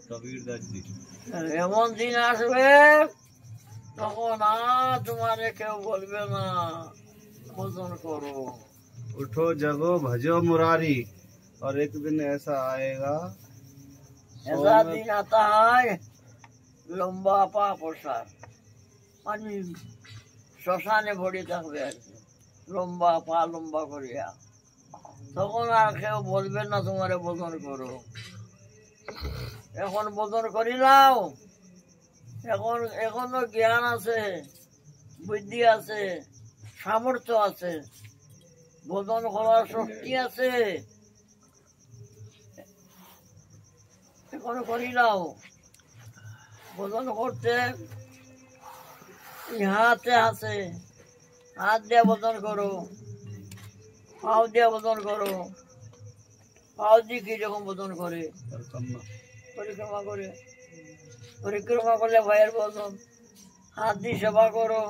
कबीर दास जी এমন দিন আসবে তখন আর তোমারে কেউ বলবে না ভজন করো। उठो जगो भजो मुरारी और एक दिन ऐसा आएगा ऐसा दिन आता है লম্বা পা প্রসার মানে শ্মশানে ভরে থাকবে আর কি, লম্বা পা লম্বা করিয়া। তখন আর কেউ বলবে না তোমারে ভজন করো। এখন ভজন করিলাও, এখনো জ্ঞান আছে, বুদ্ধি আছে, সামর্থ্য আছে, ভজন করার শক্তি আছে, এখনো করিলাও। ভজন করতে হাতে আছে, হাত দিয়ে ভজন করো, পাও দিয়ে ভজন করো। পাও দিয়ে কিরকম ভজন করে? পরিক্রমা করে, পরিক্রমা করলে ভাইয়ের ভজন। হাত দিয়ে সেবা করো,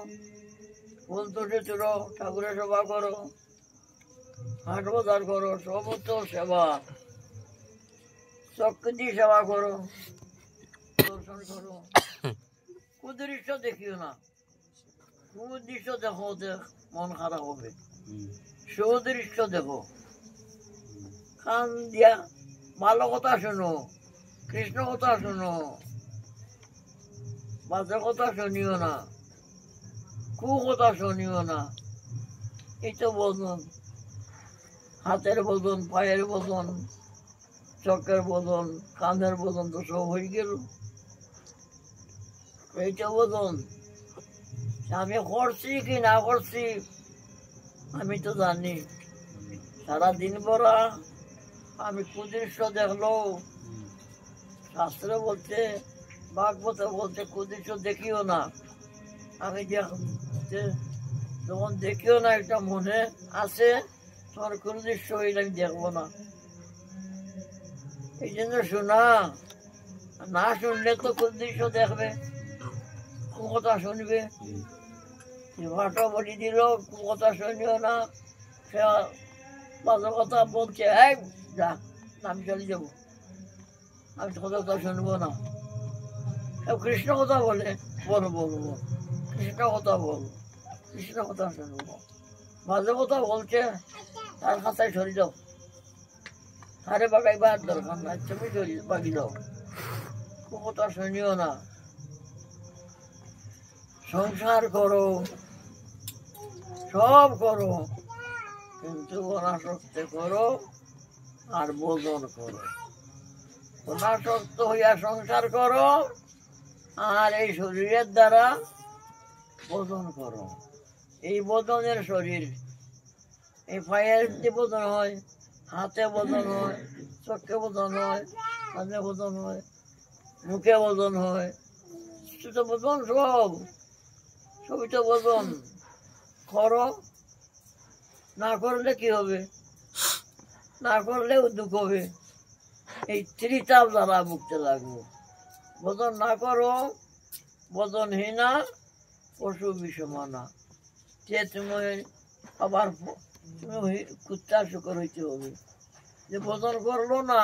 ফুল তুলে তুলো, ঠাকুরের সেবা করো, হাট বাজার করো, সব তো সেবা। চক্ষু দিয়ে সেবা করো, দর্শন করো। কুদৃশ্য দেখিও না, কুদৃশ্য দেখো মন খারাপ হবে। সুদৃশ্য দেখো, কান দিয়া ভালো কথা শোনো, কৃষ্ণ কথা শোনো, বাজে কথা শুনিও না, কু কথা শুনিও না। এই তো ভজন, হাতের ভজন, পায়ের ভজন, চোখের ভজন, কানের ভজন তো সব হয়ে গেল। এইটা ভজন। আমি করছি কি না করছি আমি তো জানি। সারাদিন ভরা আমি কুদৃশ্য দেখলো, শাস্ত্র বলছে, ভাগবত বলছে কুদৃশ্য দেখিও না। আমি যখন দেখিও না একটা মনে আছে তোমার কুদৃশ্য হইলে আমি দেখবো না। এই জন্য শোনা, না শুনলে তো কুদৃশ্য দেখবে, কথা শুনবে। ভাটা বলি দিল, কথা শুনিও না, সে বাজে কথা বলছে, এই যা আমি চলে যাবো, আমি কথা শুনবো না। কৃষ্ণ কথা বলে বলবো, কৃষ্ণ কথা বলবো, কৃষ্ণ কথা শুনবো। বাজে কথা বলছে তার কাছে সরে যাও, আরে বাগাইবার দরকার নাই, তুমি বাগি দাও, কথা শুনিও না। সংসার করো, সব করো, কিন্তু অনাসক্ত করো আর ভজন করো। অনাসক্ত হইয়া সংসার করো আর এই শরীরের দ্বারা ভজন করো। এই ভজনের শরীর, এই পায়ের ভজন হয়, হাতে ভজন হয়, চোখে ভজন হয়, কানে ভজন হয়, মুখে ভজন হয়, ভজন সব, সবই তো ভজন। করো, না করলে কি হবে? না করলেও দুঃখ হবে, এই ত্রিতাপ দ্বারা মুক্তি লাগবে। ভজন না করো, ভজনহীনা পশু বিষমানা, যে তুমি আবার তুমি কুত্তার শুকর হইতে হবে। যে ভজন করলো না